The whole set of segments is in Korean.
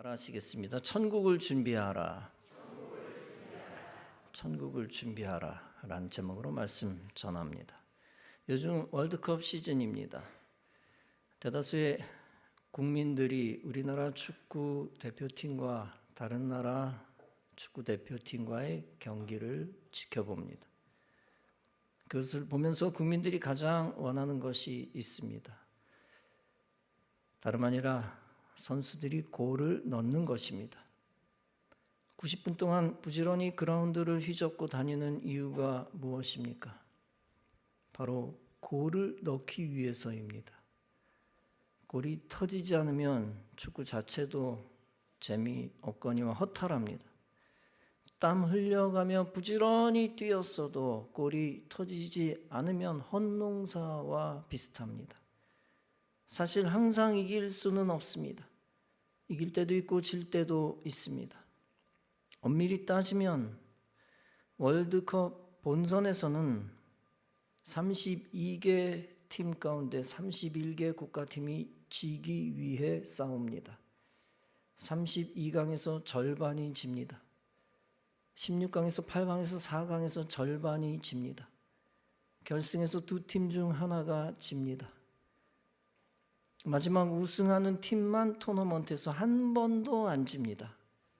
따라하시겠습니다. 천국을 준비하라. 천국을 준비하라 라는 제목으로 말씀 전합니다. 요즘 월드컵 시즌입니다. 대다수의 국민들이 우리나라 축구 대표팀과 다른 나라 축구 대표팀과의 경기를 지켜봅니다. 그것을 보면서 국민들이 가장 원하는 것이 있습니다. 다름 아니라 선수들이 골을 넣는 것입니다. 90분 동안 부지런히 그라운드를 휘젓고 다니는 이유가 무엇입니까? 바로 골을 넣기 위해서입니다. 골이 터지지 않으면 축구 자체도 재미없거니와 허탈합니다. 땀 흘려가며 부지런히 뛰었어도 골이 터지지 않으면 헛농사와 비슷합니다. 사실 항상 이길 수는 없습니다. 이길 때도 있고 질 때도 있습니다. 엄밀히 따지면 월드컵 본선에서는 32개 팀 가운데 31개 국가팀이 지기 위해 싸웁니다. 32강에서 절반이 집니다. 16강에서 8강에서 4강에서 절반이 집니다. 결승에서 두 팀 중 하나가 집니다. 마지막 우승하는 팀만 토너먼트에서 한 번도 안 집니다.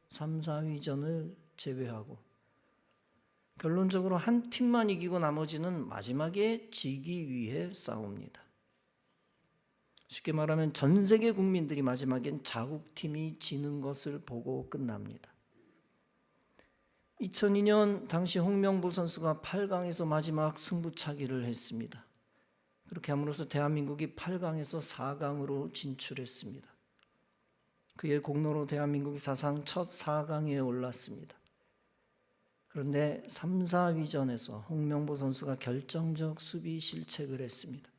3, 4위전을 제외하고. 결론적으로 한 팀만 이기고 나머지는 마지막에 지기 위해 싸웁니다. 쉽게 말하면 전 세계 국민들이 마지막엔 자국팀이 지는 것을 보고 끝납니다. 2002년 당시 홍명보 선수가 8강에서 마지막 승부차기를 했습니다. 그렇게 함으로써 대한민국이 8강에서 4강으로 진출했습니다. 그의 공로로 대한민국이 사상 첫 4강에 올랐습니다. 그런데 3, 4위전에서 홍명보 선수가 결정적 수비 실책을 했습니다.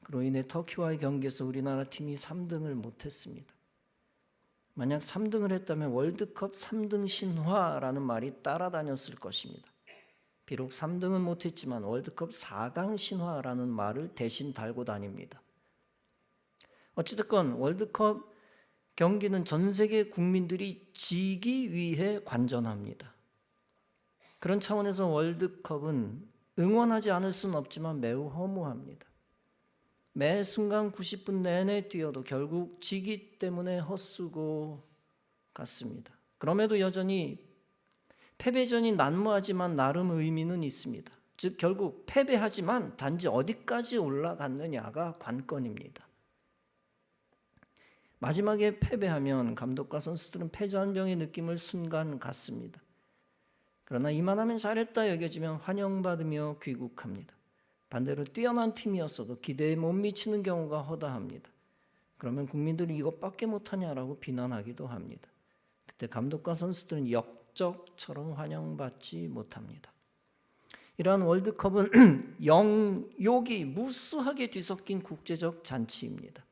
그로 인해 터키와의 경기에서 우리나라 팀이 3등을 못했습니다. 만약 3등을 했다면 월드컵 3등 신화라는 말이 따라다녔을 것입니다. 비록 3등은 못했지만 월드컵 4강 신화라는 말을 대신 달고 다닙니다. 어찌됐건 월드컵 경기는 전 세계 국민들이 지기 위해 관전합니다. 그런 차원에서 월드컵은 응원하지 않을 수는 없지만 매우 허무합니다. 매 순간 90분 내내 뛰어도 결국 지기 때문에 헛수고 같습니다. 그럼에도 여전히 패배전이 난무하지만 나름 의미는 있습니다. 즉 결국 패배하지만 단지 어디까지 올라갔느냐가 관건입니다. 마지막에 패배하면 감독과 선수들은 패전병의 느낌을 순간 갖습니다. 그러나 이만하면 잘했다 여겨지면 환영받으며 귀국합니다. 반대로 뛰어난 팀이었어도 기대에 못 미치는 경우가 허다합니다. 그러면 국민들이 이것밖에 못하냐라고 비난하기도 합니다. 그때 감독과 선수들은 역적처럼 환영받지 못합니다. 이러한 월드컵은 영욕이 무수하게 뒤섞인 국제적 잔치입니다.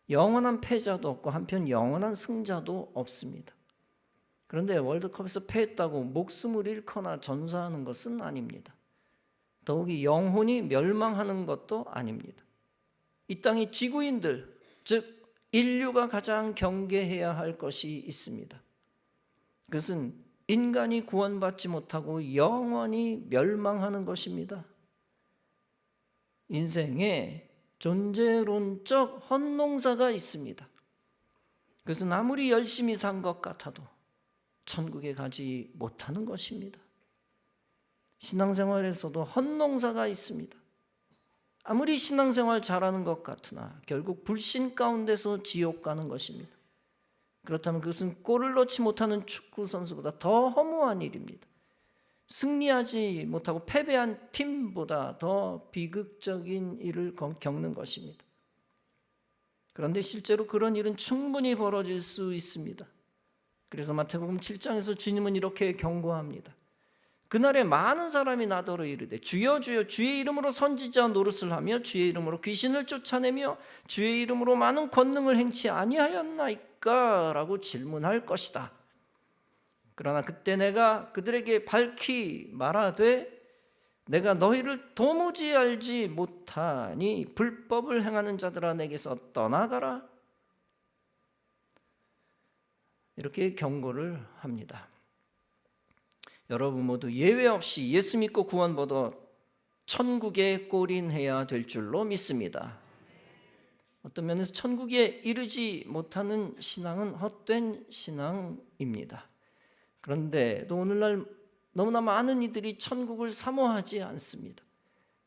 영원한 패자도 없고 한편 영원한 승자도 없습니다. 그런데 월드컵에서 패했다고 목숨을 잃거나 전사하는 것은 아닙니다. 더욱이 영혼이 멸망하는 것도 아닙니다. 이 땅의 지구인들, 즉 인류가 가장 경계해야 할 것이 있습니다. 그것은 인간이 구원받지 못하고 영원히 멸망하는 것입니다. 인생에 존재론적 헛농사가 있습니다. 그것은 아무리 열심히 산 것 같아도 천국에 가지 못하는 것입니다. 신앙생활에서도 헛농사가 있습니다. 아무리 신앙생활 잘하는 것 같으나 결국 불신 가운데서 지옥 가는 것입니다. 그렇다면 그것은 골을 넣지 못하는 축구 선수보다 더 허무한 일입니다. 승리하지 못하고 패배한 팀보다 더 비극적인 일을 겪는 것입니다. 그런데 실제로 그런 일은 충분히 벌어질 수 있습니다. 그래서 마태복음 7장에서 주님은 이렇게 경고합니다. 그날에 많은 사람이 나더러 이르되 주여 주여 주의 이름으로 선지자 노릇을 하며 주의 이름으로 귀신을 쫓아내며 주의 이름으로 많은 권능을 행치 아니하였나이까? 라고 질문할 것이다. 그러나 그때 내가 그들에게 밝히 말하되 내가 너희를 도무지 알지 못하니 불법을 행하는 자들아 내게서 떠나가라. 이렇게 경고를 합니다. 여러분 모두 예외 없이 예수 믿고 구원받아 천국에 골인해야 될 줄로 믿습니다. 어떤 면에서 천국에 이르지 못하는 신앙은 헛된 신앙입니다. 그런데 또 오늘날 너무나 많은 이들이 천국을 사모하지 않습니다.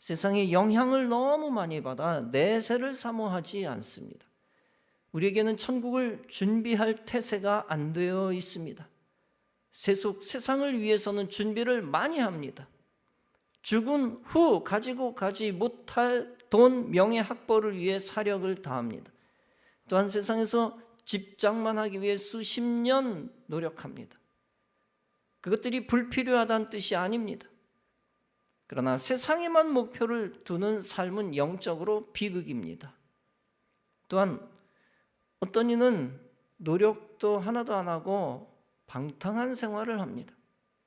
세상의 영향을 너무 많이 받아 내세를 사모하지 않습니다. 우리에게는 천국을 준비할 태세가 안 되어 있습니다. 세상을 위해서는 준비를 많이 합니다. 죽은 후 가지고 가지 못할 돈, 명예, 학벌을 위해 사력을 다합니다. 또한 세상에서 집장만 하기 위해 수십 년 노력합니다. 그것들이 불필요하다는 뜻이 아닙니다. 그러나 세상에만 목표를 두는 삶은 영적으로 비극입니다. 또한 어떤 이는 노력도 하나도 안 하고 방탕한 생활을 합니다.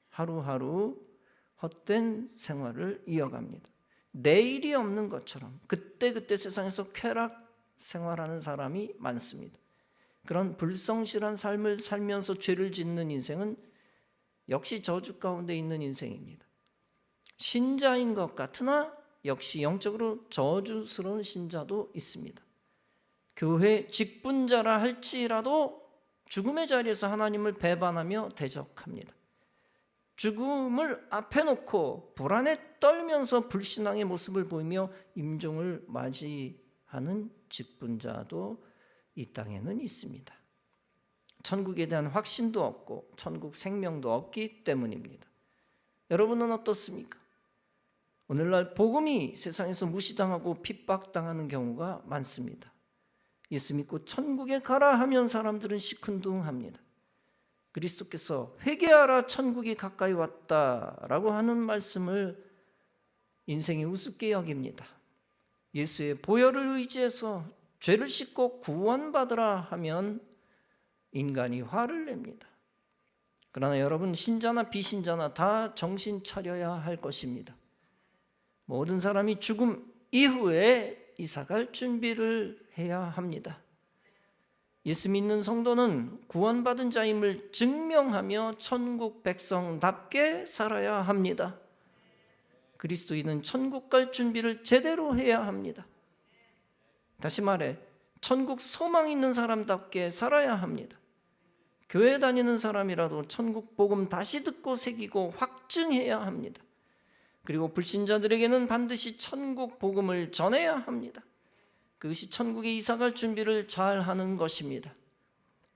하루하루 헛된 생활을 이어갑니다. 내일이 없는 것처럼 그때그때 세상에서 쾌락 생활하는 사람이 많습니다. 그런 불성실한 삶을 살면서 죄를 짓는 인생은 역시 저주 가운데 있는 인생입니다. 신자인 것 같으나 역시 영적으로 저주스러운 신자도 있습니다. 교회 직분자라 할지라도 죽음의 자리에서 하나님을 배반하며 대적합니다. 죽음을 앞에 놓고 불안에 떨면서 불신앙의 모습을 보이며 임종을 맞이하는 직분자도 이 땅에는 있습니다. 천국에 대한 확신도 없고 천국 생명도 없기 때문입니다. 여러분은 어떻습니까? 오늘날 복음이 세상에서 무시당하고 핍박당하는 경우가 많습니다. 예수 믿고 천국에 가라 하면 사람들은 시큰둥합니다. 그리스도께서 회개하라 천국이 가까이 왔다라고 하는 말씀을 인생이 우습게 여깁니다. 예수의 보혈을 의지해서 죄를 씻고 구원받으라 하면 인간이 화를 냅니다. 그러나 여러분, 신자나 비신자나 다 정신 차려야 할 것입니다. 모든 사람이 죽음 이후에 이사갈 준비를 해야 합니다. 예수 믿는 성도는 구원받은 자임을 증명하며 천국 백성답게 살아야 합니다. 그리스도인은 천국 갈 준비를 제대로 해야 합니다. 다시 말해 천국 소망 있는 사람답게 살아야 합니다. 교회 다니는 사람이라도 천국 복음 다시 듣고 새기고 확증해야 합니다. 그리고 불신자들에게는 반드시 천국 복음을 전해야 합니다. 그것이 천국에 이사갈 준비를 잘 하는 것입니다.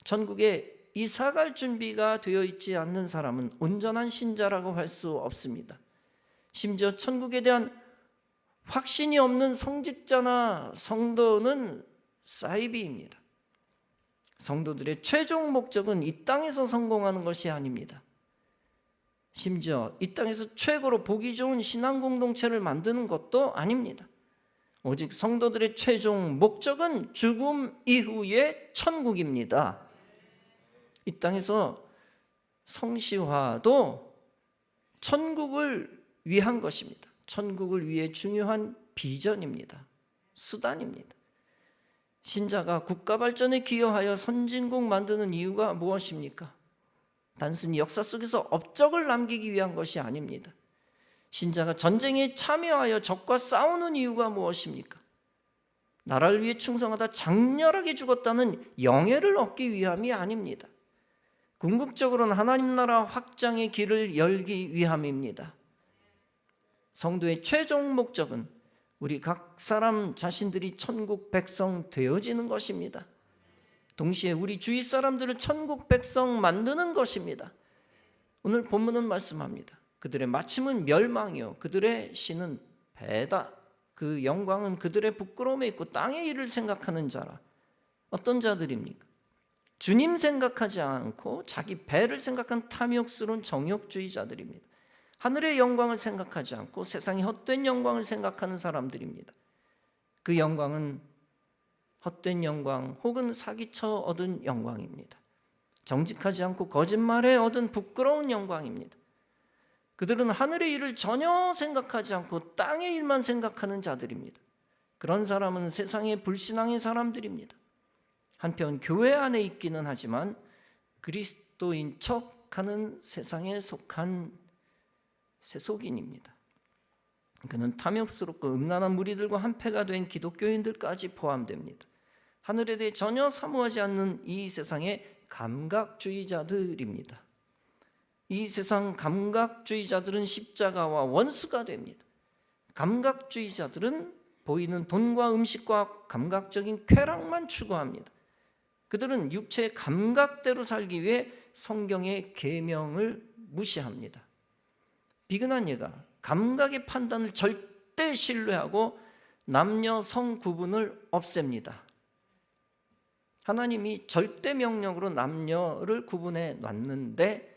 천국에 이사갈 준비가 되어 있지 않는 사람은 온전한 신자라고 할 수 없습니다. 심지어 천국에 대한 확신이 없는 성직자나 성도는 사이비입니다. 성도들의 최종 목적은 이 땅에서 성공하는 것이 아닙니다. 심지어 이 땅에서 최고로 보기 좋은 신앙 공동체를 만드는 것도 아닙니다. 오직 성도들의 최종 목적은 죽음 이후의 천국입니다. 이 땅에서 성시화도 천국을 위한 것입니다. 천국을 위해 중요한 비전입니다. 수단입니다. 신자가 국가 발전에 기여하여 선진국 만드는 이유가 무엇입니까? 단순히 역사 속에서 업적을 남기기 위한 것이 아닙니다. 신자가 전쟁에 참여하여 적과 싸우는 이유가 무엇입니까? 나라를 위해 충성하다 장렬하게 죽었다는 영예를 얻기 위함이 아닙니다. 궁극적으로는 하나님 나라 확장의 길을 열기 위함입니다. 성도의 최종 목적은 우리 각 사람 자신들이 천국 백성 되어지는 것입니다. 동시에 우리 주위 사람들을 천국 백성 만드는 것입니다. 오늘 본문은 말씀합니다. 그들의 마침은 멸망이요 그들의 신은 배다. 그 영광은 그들의 부끄러움에 있고 땅의 일을 생각하는 자라. 어떤 자들입니까? 주님 생각하지 않고 자기 배를 생각한 탐욕스러운 정욕주의자들입니다. 하늘의 영광을 생각하지 않고 세상의 헛된 영광을 생각하는 사람들입니다. 그 영광은 헛된 영광 혹은 사기쳐 얻은 영광입니다. 정직하지 않고 거짓말에 얻은 부끄러운 영광입니다. 그들은 하늘의 일을 전혀 생각하지 않고 땅의 일만 생각하는 자들입니다. 그런 사람은 세상의 불신앙의 사람들입니다. 한편 교회 안에 있기는 하지만 그리스도인 척하는 세상에 속한 세속인입니다. 그는 탐욕스럽고 음란한 무리들과 한패가 된 기독교인들까지 포함됩니다. 하늘에 대해 전혀 사모하지 않는 이 세상의 감각주의자들입니다. 이 세상 감각주의자들은 십자가와 원수가 됩니다. 감각주의자들은 보이는 돈과 음식과 감각적인 쾌락만 추구합니다. 그들은 육체의 감각대로 살기 위해 성경의 계명을 무시합니다. 비근한 예가 감각의 판단을 절대 신뢰하고 남녀 성 구분을 없앱니다. 하나님이 절대 명령으로 남녀를 구분해 놨는데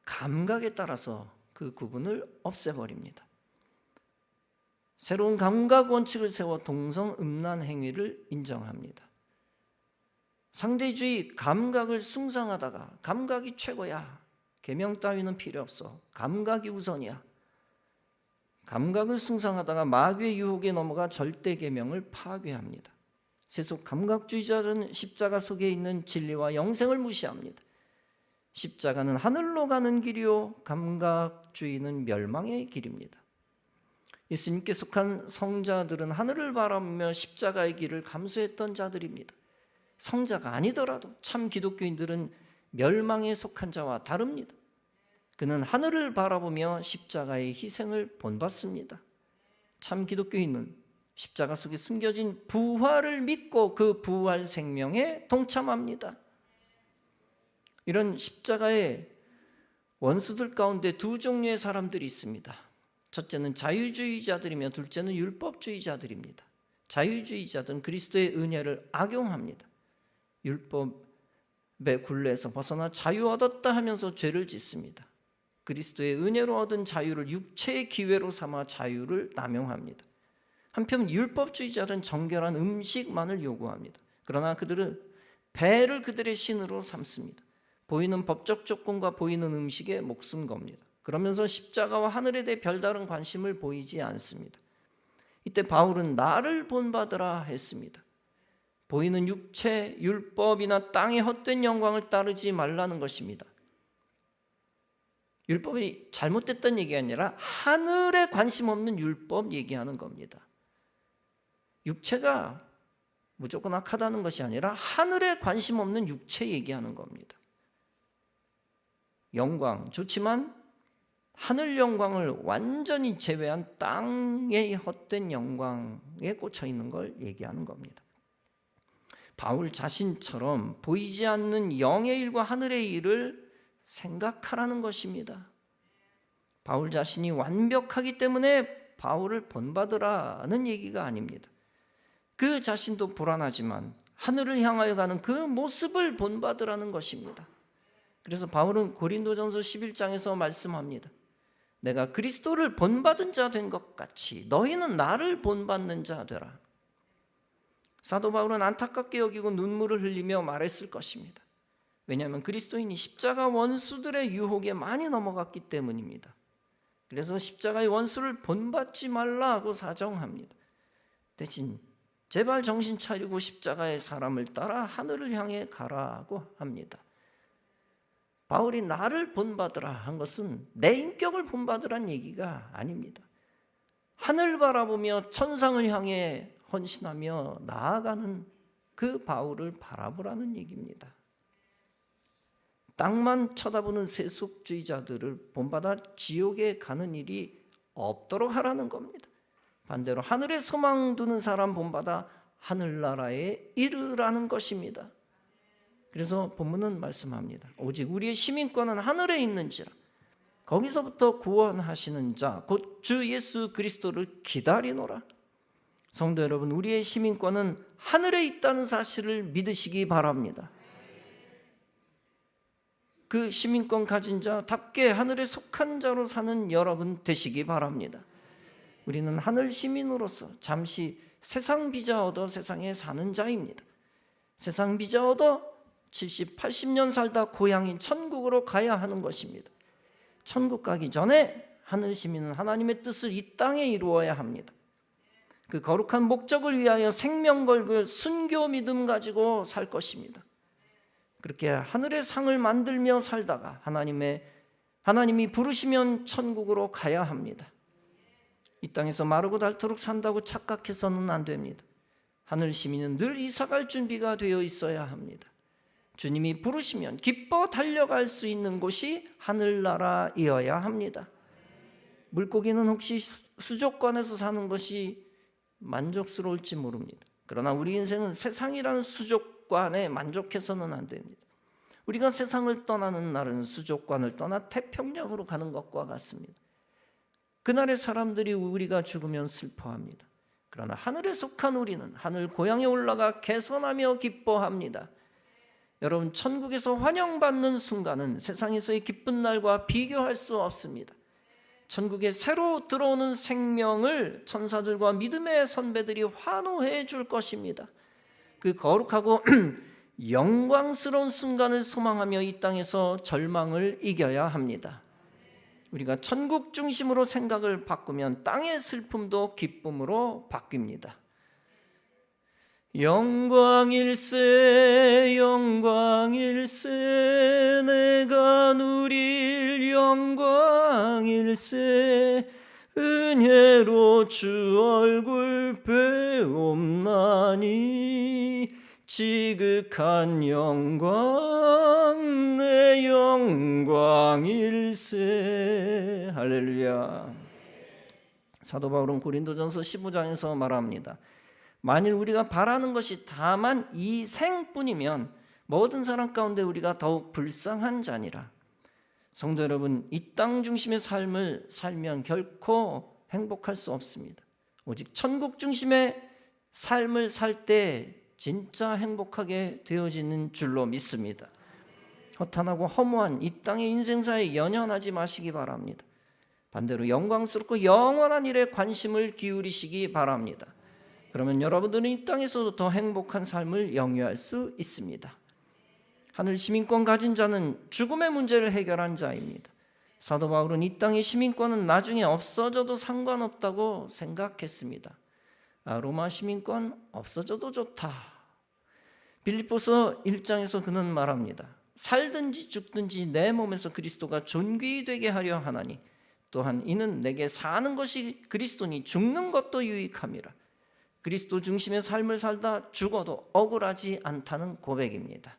감각에 따라서 그 구분을 없애버립니다. 새로운 감각 원칙을 세워 동성 음란 행위를 인정합니다. 상대주의 감각을 숭상하다가 감각이 최고야, 계명 따위는 필요 없어, 감각이 우선이야, 감각을 숭상하다가 마귀의 유혹에 넘어가 절대 계명을 파괴합니다. 세속 감각주의자들은 십자가 속에 있는 진리와 영생을 무시합니다. 십자가는 하늘로 가는 길이요 감각주의는 멸망의 길입니다. 예수님께 속한 성자들은 하늘을 바라보며 십자가의 길을 감수했던 자들입니다. 성자가 아니더라도 참 기독교인들은 멸망에 속한 자와 다릅니다. 그는 하늘을 바라보며 십자가의 희생을 본받습니다. 참 기독교인은 십자가 속에 숨겨진 부활을 믿고 그 부활 생명에 동참합니다. 이런 십자가의 원수들 가운데 두 종류의 사람들이 있습니다. 첫째는 자유주의자들이며 둘째는 율법주의자들입니다. 자유주의자들은 그리스도의 은혜를 악용합니다. 율법의 굴레에서 벗어나 자유 얻었다 하면서 죄를 짓습니다. 그리스도의 은혜로 얻은 자유를 육체의 기회로 삼아 자유를 남용합니다. 한편 율법주의자들은 정결한 음식만을 요구합니다. 그러나 그들은 배를 그들의 신으로 삼습니다. 보이는 법적 조건과 보이는 음식에 목숨 겁니다. 그러면서 십자가와 하늘에 대해 별다른 관심을 보이지 않습니다. 이때 바울은 나를 본받으라 했습니다. 보이는 육체, 율법이나 땅의 헛된 영광을 따르지 말라는 것입니다. 율법이 잘못됐다는 얘기가 아니라 하늘에 관심 없는 율법 얘기하는 겁니다. 육체가 무조건 악하다는 것이 아니라 하늘에 관심 없는 육체 얘기하는 겁니다. 영광 좋지만 하늘 영광을 완전히 제외한 땅의 헛된 영광에 꽂혀 있는 걸 얘기하는 겁니다. 바울 자신처럼 보이지 않는 영의 일과 하늘의 일을 생각하라는 것입니다. 바울 자신이 완벽하기 때문에 바울을 본받으라는 얘기가 아닙니다. 그 자신도 불안하지만 하늘을 향하여 가는 그 모습을 본받으라는 것입니다. 그래서 바울은 고린도전서 11장에서 말씀합니다. 내가 그리스도를 본받은 자 된 것 같이 너희는 나를 본받는 자 되라. 사도 바울은 안타깝게 여기고 눈물을 흘리며 말했을 것입니다. 왜냐하면 그리스도인이 십자가 원수들의 유혹에 많이 넘어갔기 때문입니다. 그래서 십자가의 원수를 본받지 말라고 사정합니다. 대신 제발 정신 차리고 십자가의 사람을 따라 하늘을 향해 가라고 합니다. 바울이 나를 본받으라 한 것은 내 인격을 본받으란 얘기가 아닙니다. 하늘 바라보며 천상을 향해 헌신하며 나아가는 그 바울을 바라보라는 얘기입니다. 땅만 쳐다보는 세속주의자들을 본받아 지옥에 가는 일이 없도록 하라는 겁니다. 반대로 하늘에 소망 두는 사람 본받아 하늘나라에 이르라는 것입니다. 그래서 본문은 말씀합니다. 오직 우리의 시민권은 하늘에 있는지라. 거기서부터 구원하시는 자 곧 주 예수 그리스도를 기다리노라. 성도 여러분, 우리의 시민권은 하늘에 있다는 사실을 믿으시기 바랍니다. 그 시민권 가진 자답게 하늘에 속한 자로 사는 여러분 되시기 바랍니다. 우리는 하늘 시민으로서 잠시 세상 비자 얻어 세상에 사는 자입니다. 세상 비자 얻어 70, 80년 살다 고향인 천국으로 가야 하는 것입니다. 천국 가기 전에 하늘 시민은 하나님의 뜻을 이 땅에 이루어야 합니다. 그 거룩한 목적을 위하여 생명 걸고 순교 믿음 가지고 살 것입니다. 그렇게 하늘의 상을 만들며 살다가 하나님이 부르시면 천국으로 가야 합니다. 이 땅에서 마르고 닳도록 산다고 착각해서는 안 됩니다. 하늘 시민은 늘 이사갈 준비가 되어 있어야 합니다. 주님이 부르시면 기뻐 달려갈 수 있는 곳이 하늘나라이어야 합니다. 물고기는 혹시 수족관에서 사는 것이 만족스러울지 모릅니다. 그러나 우리 인생은 세상이라는 수족관에 만족해서는 안 됩니다. 우리가 세상을 떠나는 날은 수족관을 떠나 태평양으로 가는 것과 같습니다. 그날의 사람들이 우리가 죽으면 슬퍼합니다. 그러나 하늘에 속한 우리는 하늘 고향에 올라가 개선하며 기뻐합니다. 여러분, 천국에서 환영받는 순간은 세상에서의 기쁜 날과 비교할 수 없습니다. 천국에 새로 들어오는 생명을 천사들과 믿음의 선배들이 환호해 줄 것입니다. 그 거룩하고 영광스러운 순간을 소망하며 이 땅에서 절망을 이겨야 합니다. 우리가 천국 중심으로 생각을 바꾸면 땅의 슬픔도 기쁨으로 바뀝니다. 영광일세 영광일세 내가 누릴 영광일세 은혜로 주 얼굴 배옵나니 지극한 영광 내 영광일세. 할렐루야. 사도 바울은 고린도전서 15장에서 말합니다. 만일 우리가 바라는 것이 다만 이 생뿐이면 모든 사람 가운데 우리가 더욱 불쌍한 자니라. 성도 여러분, 이 땅 중심의 삶을 살면 결코 행복할 수 없습니다. 오직 천국 중심의 삶을 살 때 진짜 행복하게 되어지는 줄로 믿습니다. 허탄하고 허무한 이 땅의 인생사에 연연하지 마시기 바랍니다. 반대로 영광스럽고 영원한 일에 관심을 기울이시기 바랍니다. 그러면 여러분들은 이 땅에서도 더 행복한 삶을 영위할 수 있습니다. 하늘 시민권 가진 자는 죽음의 문제를 해결한 자입니다. 사도 바울은 이 땅의 시민권은 나중에 없어져도 상관없다고 생각했습니다. 로마 시민권 없어져도 좋다. 빌립보서 1장에서 그는 말합니다. 살든지 죽든지 내 몸에서 그리스도가 존귀 되게 하려 하나니 또한 이는 내게 사는 것이 그리스도니 죽는 것도 유익함이라. 그리스도 중심의 삶을 살다 죽어도 억울하지 않다는 고백입니다.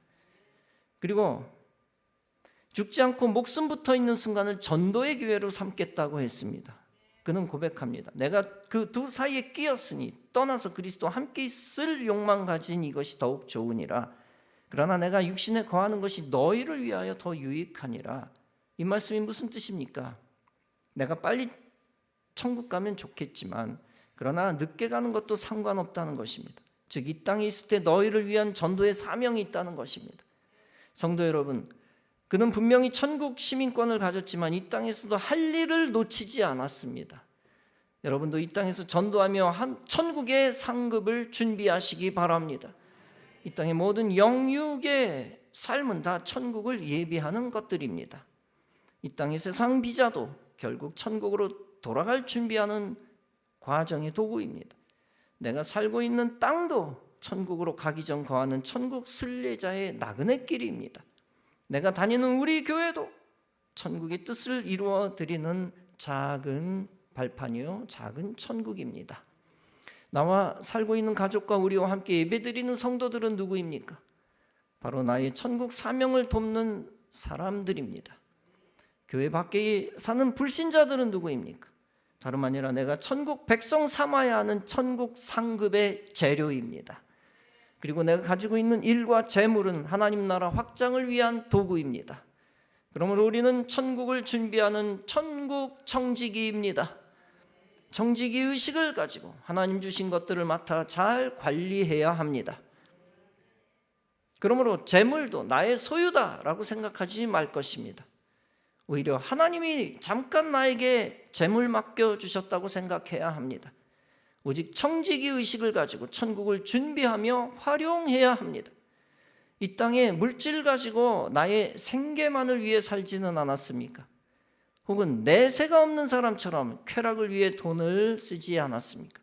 그리고 죽지 않고 목숨 붙어 있는 순간을 전도의 기회로 삼겠다고 했습니다. 그는 고백합니다. 내가 그 두 사이에 끼었으니 떠나서 그리스도와 함께 있을 욕망 가진 이것이 더욱 좋으니라. 그러나 내가 육신에 거하는 것이 너희를 위하여 더 유익하니라. 이 말씀이 무슨 뜻입니까? 내가 빨리 천국 가면 좋겠지만 그러나 늦게 가는 것도 상관없다는 것입니다. 즉 이 땅에 있을 때 너희를 위한 전도의 사명이 있다는 것입니다. 성도 여러분, 그는 분명히 천국 시민권을 가졌지만 이 땅에서도 할 일을 놓치지 않았습니다. 여러분도 이 땅에서 전도하며 천국의 상급을 준비하시기 바랍니다. 이 땅의 모든 영육의 삶은 다 천국을 예비하는 것들입니다. 이 땅의 세상 비자도 결국 천국으로 돌아갈 준비하는 과정의 도구입니다. 내가 살고 있는 땅도 천국으로 가기 전 거하는 천국 순례자의 나그네 길입니다. 내가 다니는 우리 교회도 천국의 뜻을 이루어 드리는 작은 발판이요, 작은 천국입니다. 나와 살고 있는 가족과 우리와 함께 예배드리는 성도들은 누구입니까? 바로 나의 천국 사명을 돕는 사람들입니다. 교회 밖에 사는 불신자들은 누구입니까? 다름 아니라 내가 천국 백성 삼아야 하는 천국 상급의 재료입니다. 그리고 내가 가지고 있는 일과 재물은 하나님 나라 확장을 위한 도구입니다. 그러므로 우리는 천국을 준비하는 천국 청지기입니다. 청지기 의식을 가지고 하나님 주신 것들을 맡아 잘 관리해야 합니다. 그러므로 재물도 나의 소유다라고 생각하지 말 것입니다. 오히려 하나님이 잠깐 나에게 재물 맡겨주셨다고 생각해야 합니다. 오직 청지기 의식을 가지고 천국을 준비하며 활용해야 합니다. 이 땅에 물질 가지고 나의 생계만을 위해 살지는 않았습니까? 혹은 내세가 없는 사람처럼 쾌락을 위해 돈을 쓰지 않았습니까?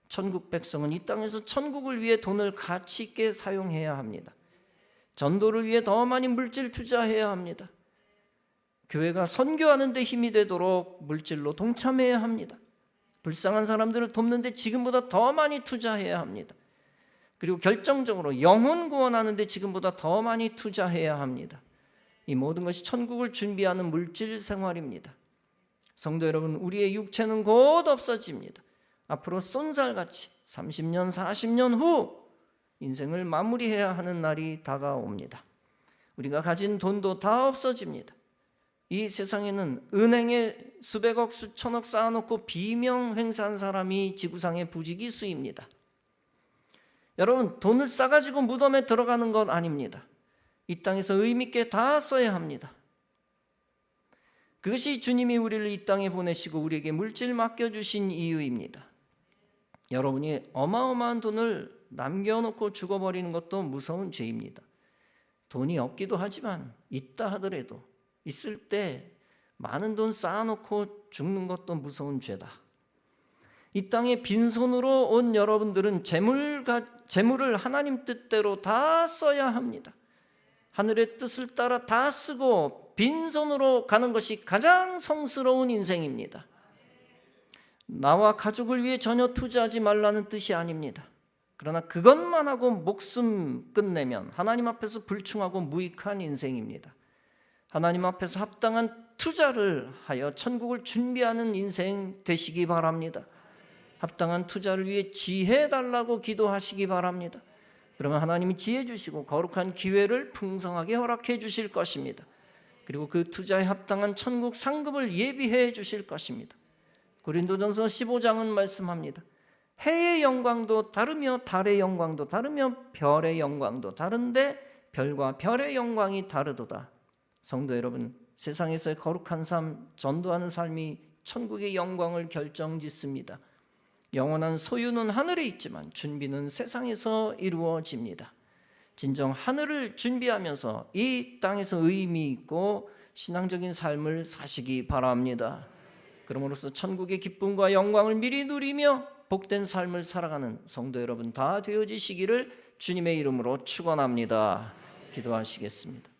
천국 백성은 이 땅에서 천국을 위해 돈을 가치 있게 사용해야 합니다. 전도를 위해 더 많이 물질 투자해야 합니다. 교회가 선교하는 데 힘이 되도록 물질로 동참해야 합니다. 불쌍한 사람들을 돕는 데 지금보다 더 많이 투자해야 합니다. 그리고 결정적으로 영혼 구원하는 데 지금보다 더 많이 투자해야 합니다. 이 모든 것이 천국을 준비하는 물질 생활입니다. 성도 여러분, 우리의 육체는 곧 없어집니다. 앞으로 쏜살같이 30년, 40년 후 인생을 마무리해야 하는 날이 다가옵니다. 우리가 가진 돈도 다 없어집니다. 이 세상에는 은행에 수백억, 수천억 쌓아놓고 비명 행사한 사람이 지구상의 부지기수입니다. 여러분, 돈을 싸가지고 무덤에 들어가는 것 아닙니다. 이 땅에서 의미 있게 다 써야 합니다. 그것이 주님이 우리를 이 땅에 보내시고 우리에게 물질 맡겨주신 이유입니다. 여러분이 어마어마한 돈을 남겨놓고 죽어버리는 것도 무서운 죄입니다. 돈이 없기도 하지만 있다 하더라도 있을 때 많은 돈 쌓아놓고 죽는 것도 무서운 죄다. 이 땅에 빈손으로 온 여러분들은 재물을 하나님 뜻대로 다 써야 합니다. 하늘의 뜻을 따라 다 쓰고 빈손으로 가는 것이 가장 성스러운 인생입니다. 나와 가족을 위해 전혀 투자하지 말라는 뜻이 아닙니다. 그러나 그것만 하고 목숨 끝내면 하나님 앞에서 불충하고 무익한 인생입니다. 하나님 앞에서 합당한 투자를 하여 천국을 준비하는 인생 되시기 바랍니다. 합당한 투자를 위해 지혜 달라고 기도하시기 바랍니다. 그러면 하나님이 지혜 주시고 거룩한 기회를 풍성하게 허락해 주실 것입니다. 그리고 그 투자에 합당한 천국 상급을 예비해 주실 것입니다. 고린도전서 15장은 말씀합니다. 해의 영광도 다르며 달의 영광도 다르며 별의 영광도 다른데 별과 별의 영광이 다르도다. 성도 여러분, 세상에서의 거룩한 삶, 전도하는 삶이 천국의 영광을 결정짓습니다. 영원한 소유는 하늘에 있지만 준비는 세상에서 이루어집니다. 진정 하늘을 준비하면서 이 땅에서 의미 있고 신앙적인 삶을 사시기 바랍니다. 그러므로써 천국의 기쁨과 영광을 미리 누리며 복된 삶을 살아가는 성도 여러분 다 되어지시기를 주님의 이름으로 축원합니다. 기도하시겠습니다.